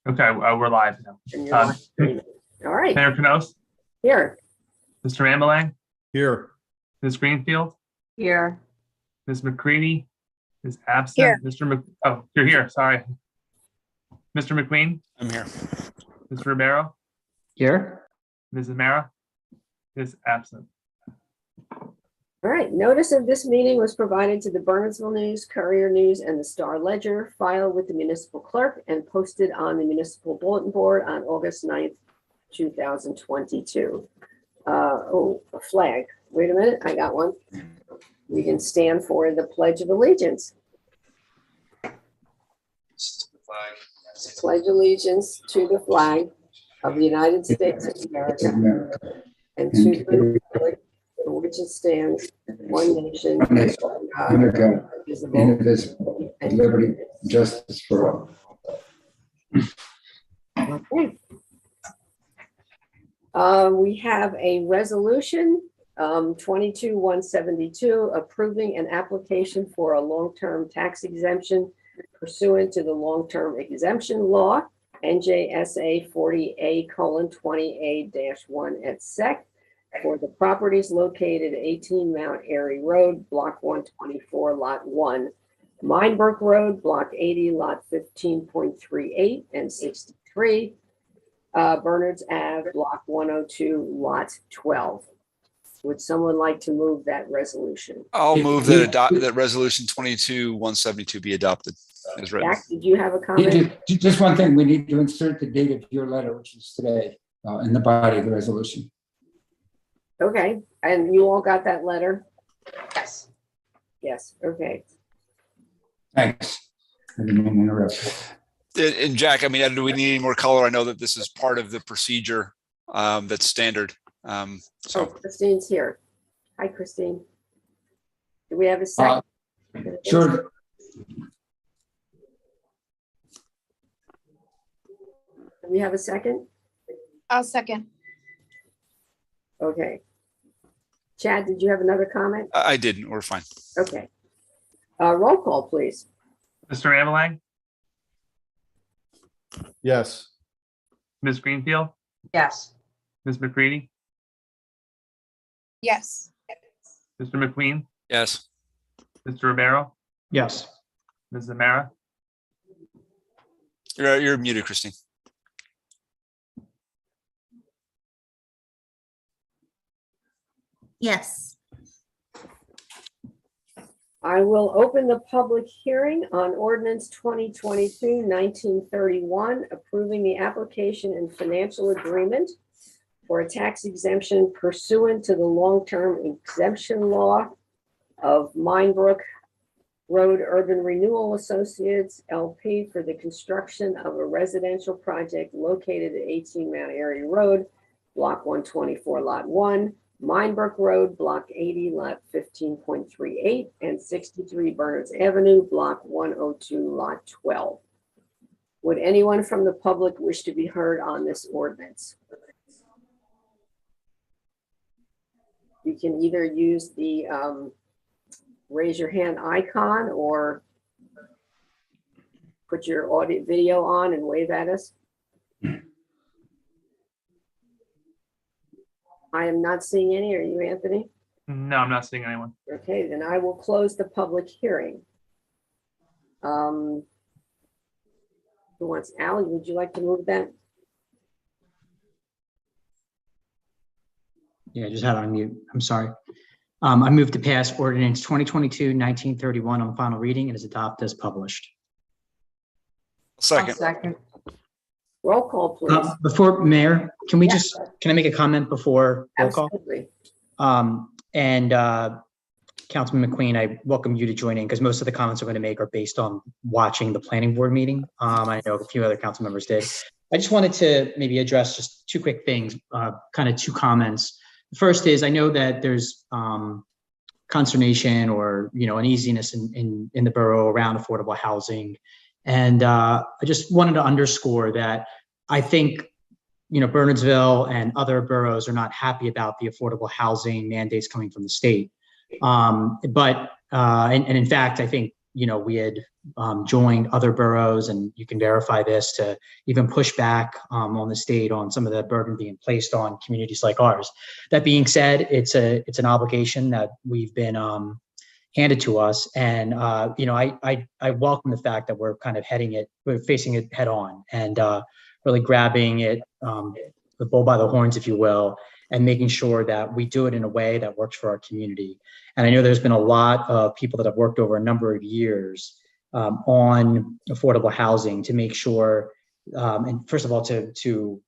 Okay, we're live now. And you're live streaming. All right, Mayor Canos, here. Mr. Ambelang, Here. Ms. Greenfield, Here. Ms. McCready is absent. Here. Oh, you're here, sorry. Mr. McQueen, I'm here. Mr. Ribeiro, Here. Mrs. Mara is absent. All right, notice of this meeting was provided to the Bernardsville News, Courier News, and the Star Ledger, filed with the municipal clerk and posted on the municipal bulletin board on August 9th, 2022. Oh, a flag. Wait a minute, I got one. We can stand for the Pledge of Allegiance. Pledge allegiance to the flag of the United States of America and to the republic for which it stands, one nation, under God, indivisible, indivisible, with liberty, and justice for all. Okay. We have a resolution, 22-172, approving an application for a long-term tax exemption pursuant to the long-term exemption law, NJSA 40A:20A-1 et sec, for the properties located at 18 Mount Airy Road, Block 124, Lot 1, Minebrook Road, Block 80, Lot 15.38 and 63, Bernards Ave, Block 102, Lot 12. Would someone like to move that resolution? I'll move that resolution 22-172 be adopted as written. Jack, did you have a comment? Just one thing, we need to insert the date of your letter, which is today, in the body of the resolution. Okay, and you all got that letter? Yes. Yes, okay. Thanks. I didn't mean to interrupt. And Jack, I mean, do we need any more color? I know that this is part of the procedure that's standard. Oh, So Christine's here. Hi, Christine. Do we have a second? Sure. Do we have a second? I'll second. Okay. Chad, did you have another comment? I didn't. We're fine. Okay. Roll call, please. Mr. Ambelang, Yes. Ms. Greenfield, Yes. Ms. McCready, Yes. Mr. McQueen, Yes. Mr. Ribeiro, Yes. Mrs. Mara, You're muted, Christine. Yes. I will open the public hearing on ordinance 2022-1931, approving the application and financial agreement for a tax exemption pursuant to the long-term exemption law of Minebrook Road Urban Renewal Associates LP for the construction of a residential project located at 18 Mount Airy Road, Block 124, Lot 1, Minebrook Road, Block 80, Lot 15.38, and 63 Bernards Avenue, Block 102, Lot 12. Would anyone from the public wish to be heard on this ordinance? You can either use the raise your hand icon or put your audio video on and wave at us. I am not seeing any. Are you, Anthony? no, I'm not seeing anyone. Okay, then I will close the public hearing. Who wants, Ally, would you like to move that? Yeah, I just had it on mute. I'm sorry. I move to pass ordinance 2022-1931 on final reading and is adopted as published. Second. Second. Roll call, please. Before, Mayor, can we Yeah. can I make a comment before roll call? Absolutely. Councilman McQueen, I welcome you to join in because most of the comments I'm going to make are based on watching the planning board meeting. I know a few other council members did. I just wanted to maybe address just two quick things, kind of two comments. The first is I know that there's consternation or, uneasiness in the borough around affordable housing. And I just wanted to underscore that I think, Bernardsville and other boroughs are not happy about the affordable housing mandates coming from the state. But in fact, I think, we had joined other boroughs, and you can verify this, to even push back on the state on some of the burden being placed on communities like ours. That being said, it's an obligation that we've been handed to us, and I welcome the fact that we're kind of we're facing it head on, and really grabbing it, the bull by the horns, if you will, and making sure that we do it in a way that works for our community. And I know there's been a lot of people that have worked over a number of years on affordable housing to make sure, and first of all, to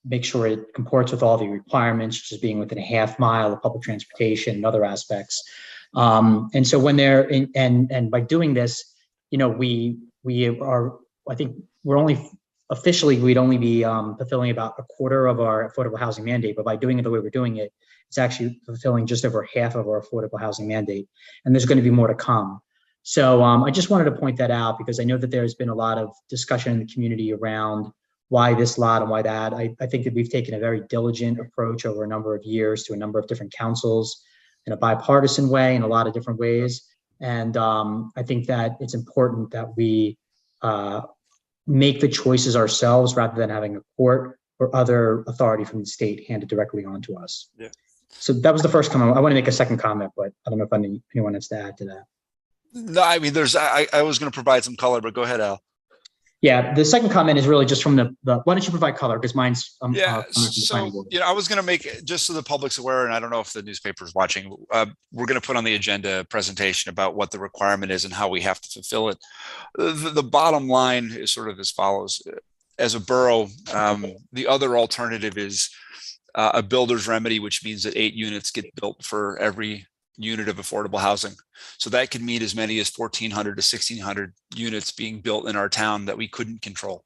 make sure it comports with all the requirements, such as being within a half mile of public transportation and other aspects. And so when they're in, and by doing this, we are, I think we're only officially, we'd only be fulfilling about a quarter of our affordable housing mandate, but by doing it the way we're doing it, it's actually fulfilling just over half of our affordable housing mandate. And there's going to be more to come. So I just wanted to point that out, because I know that there's been a lot of discussion in the community around why this lot and why that. I think that we've taken a very diligent approach over a number of years to a number of different councils in a bipartisan way, in a lot of different ways. And I think that it's important that we make the choices ourselves rather than having a court or other authority from the state handed directly onto us. Yeah. So that was the first comment. I want to make a second comment, but I don't know if anyone has to add to that. No, I mean, I was going to provide some color, but go ahead, Al. Yeah, the second comment is really just from the why don't you provide color? Because mine's Yeah, coming from the planning board. I was going to make, just so the public's aware, and I don't know if the newspaper's watching, we're going to put on the agenda a presentation about what the requirement is and how we have to fulfill it. The bottom line is sort of as follows. As a borough, the other alternative is a builder's remedy, which means that 8 units get built for every unit of affordable housing. So that could mean as many as 1,400 to 1,600 units being built in our town that we couldn't control.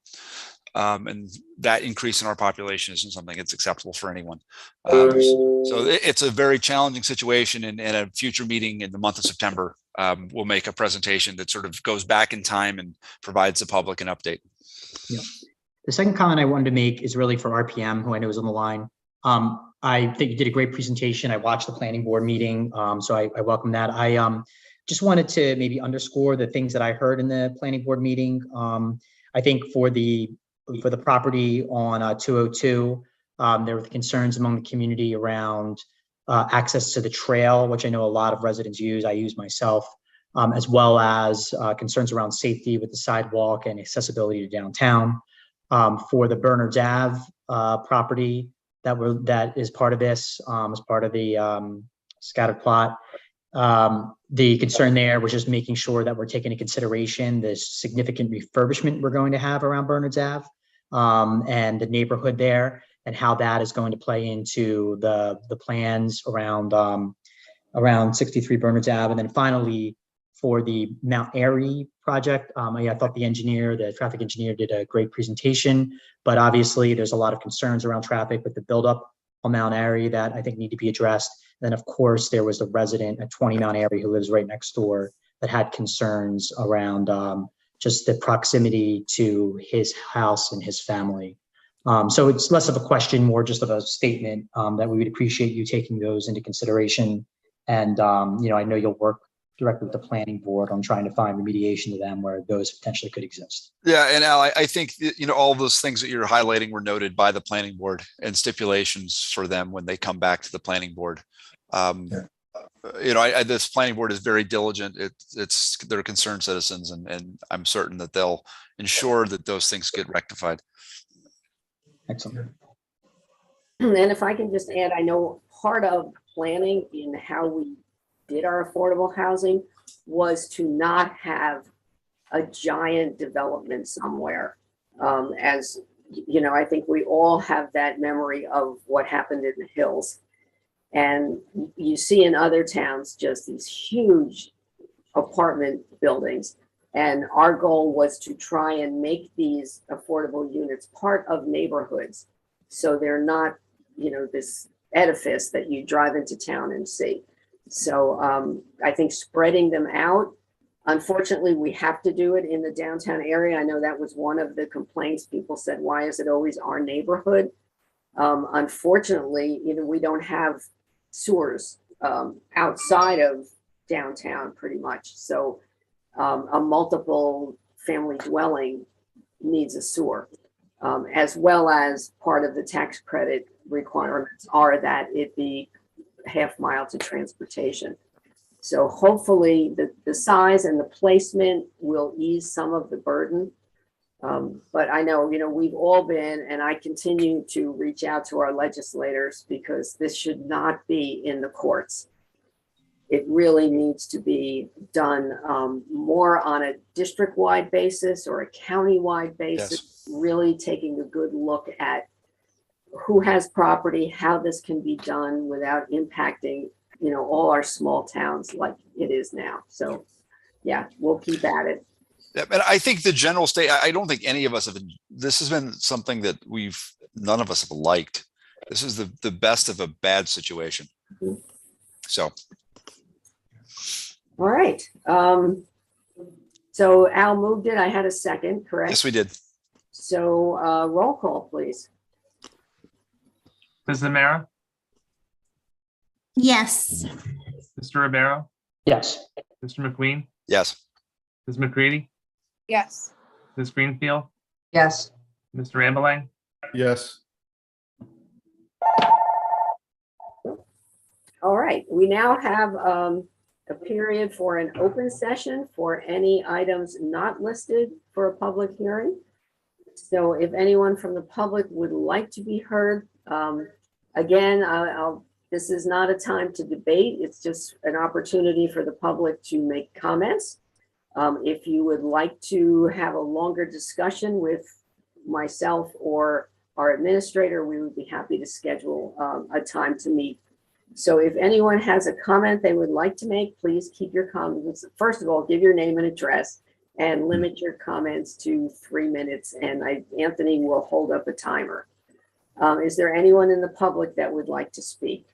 And that increase in our population isn't something that's acceptable for anyone. So it's a very challenging situation, and a future meeting in the month of September, we'll make a presentation that sort of goes back in time and provides the public an update. Yeah. The second comment I wanted to make is really for RPM, who I know is on the line. I think you did a great presentation. I watched the planning board meeting, so I welcome that. I just wanted to maybe underscore the things that I heard in the planning board meeting. I think for the property on 202, there were concerns among the community around access to the trail, which I know a lot of residents use. I use myself, as well as concerns around safety with the sidewalk and accessibility to downtown. For the Bernards Ave property, that is part of this, as part of the scattered plot. The concern there was just making sure that we're taking into consideration the significant refurbishment we're going to have around Bernards Ave, and the neighborhood there, and how that is going to play into the plans around 63 Bernards Ave. And then finally, for the Mount Airy project, I thought the traffic engineer did a great presentation, but obviously there's a lot of concerns around traffic with the buildup on Mount Airy that I think need to be addressed. And then of course, there was the resident at 20 Mount Airy who lives right next door that had concerns around just the proximity to his house and his family. So it's less of a question, more just of a statement that we would appreciate you taking those into consideration. And I know you'll work directly with the planning board on trying to find remediation to them where those potentially could exist. Yeah, and Al, I think all those things that you're highlighting were noted by the planning board and stipulations for them when they come back to the planning board. This planning board is very diligent. They're concerned citizens, and I'm certain that they'll ensure that those things get rectified. Excellent. And if I can just add, I know part of planning in how we did our affordable housing was to not have a giant development somewhere. As you know, I think we all have that memory of what happened in the hills. And you see in other towns just these huge apartment buildings. And our goal was to try and make these affordable units part of neighborhoods. So they're not, this edifice that you drive into town and see. So I think spreading them out, unfortunately, we have to do it in the downtown area. I know that was one of the complaints. People said, why is it always our neighborhood? Unfortunately, we don't have sewers outside of downtown pretty much. So a multiple family dwelling needs a sewer, as well as part of the tax credit requirements are that it be half mile to transportation. So hopefully the size and the placement will ease some of the burden. But I know, we've all been, and I continue to reach out to our legislators because this should not be in the courts. It really needs to be done more on a district-wide basis or a county-wide basis, really taking a good look at who has property, how this can be done without impacting, all our small towns like it is now. So, yeah, we'll keep at it. Yeah, and I think the general state, I don't think any of us have, this has been something that none of us have liked. This is the best of a bad situation. Mhm. So. All right. So Al moved it. I had a second, correct? Yes, we did. So roll call, please. Ms. Zamara, Yes. Mr. Ribeiro, Yes. Mr. McQueen, Yes. Ms. McCready, Yes. Ms. Greenfield, Yes. Mr. Ambelang, Yes. All right. We now have a period for an open session for any items not listed for a public hearing. So if anyone from the public would like to be heard, again, this is not a time to debate. It's just an opportunity for the public to make comments. If you would like to have a longer discussion with myself or our administrator, we would be happy to schedule a time to meet. So if anyone has a comment they would like to make, please keep your comments. First of all, give your name and address and limit your comments to 3 minutes. And Anthony will hold up a timer. Is there anyone in the public that would like to speak?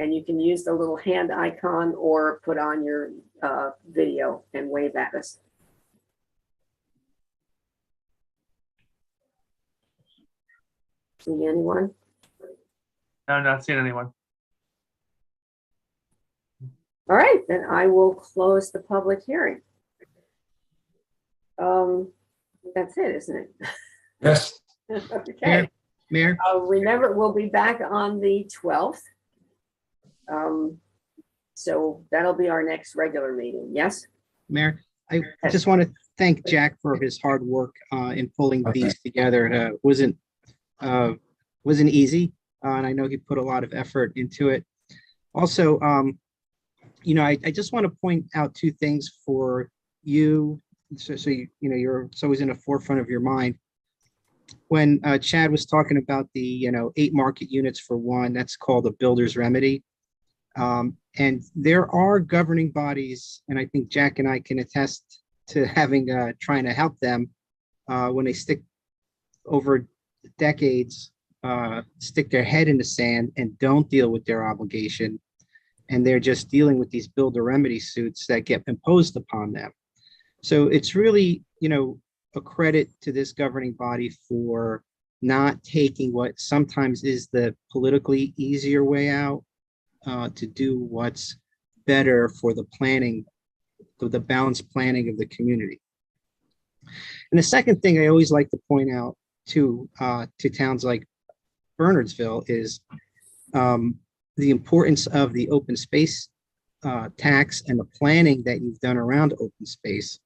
And you can use the little hand icon or put on your video and wave at us. See anyone? no, not seeing anyone. All right, then I will close the public hearing. That's it, isn't it? Yes. Okay. Mayor, Remember, we'll be back on the 12th. So that'll be our next regular meeting. Yes? Mayor, I just want to thank Jack for his hard work in pulling these together. It wasn't easy, and I know he put a lot of effort into it. Also, I just want to point out two things for you, so you're always in the forefront of your mind. When Chad was talking about the 8 market units for one, that's called a builder's remedy. And there are governing bodies, and I think Jack and I can attest to having trying to help them when they stick over decades, stick their head in the sand and don't deal with their obligation. And they're just dealing with these builder remedy suits that get imposed upon them. So it's really, a credit to this governing body for not taking what sometimes is the politically easier way out to do what's better for the planning, the balanced planning of the community. And the second thing I always like to point out to towns like Bernardsville is the importance of the open space tax and the planning that you've done around open space,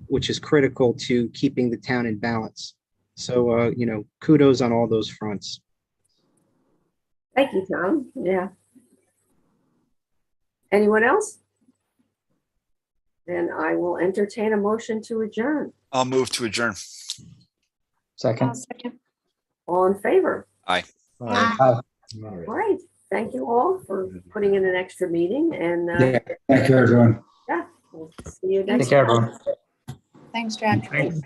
which is critical to keeping the town in balance. So, kudos on all those fronts. Thank you, Tom. Yeah. Anyone else? Then I will entertain a motion to adjourn. I'll move to adjourn. Second. Second. All in favor? Aye. All right. Thank you all for putting in an extra meeting, and Yeah. Thank you, everyone. we'll see you next Take care, time. everyone. Thanks, Jack. Thanks.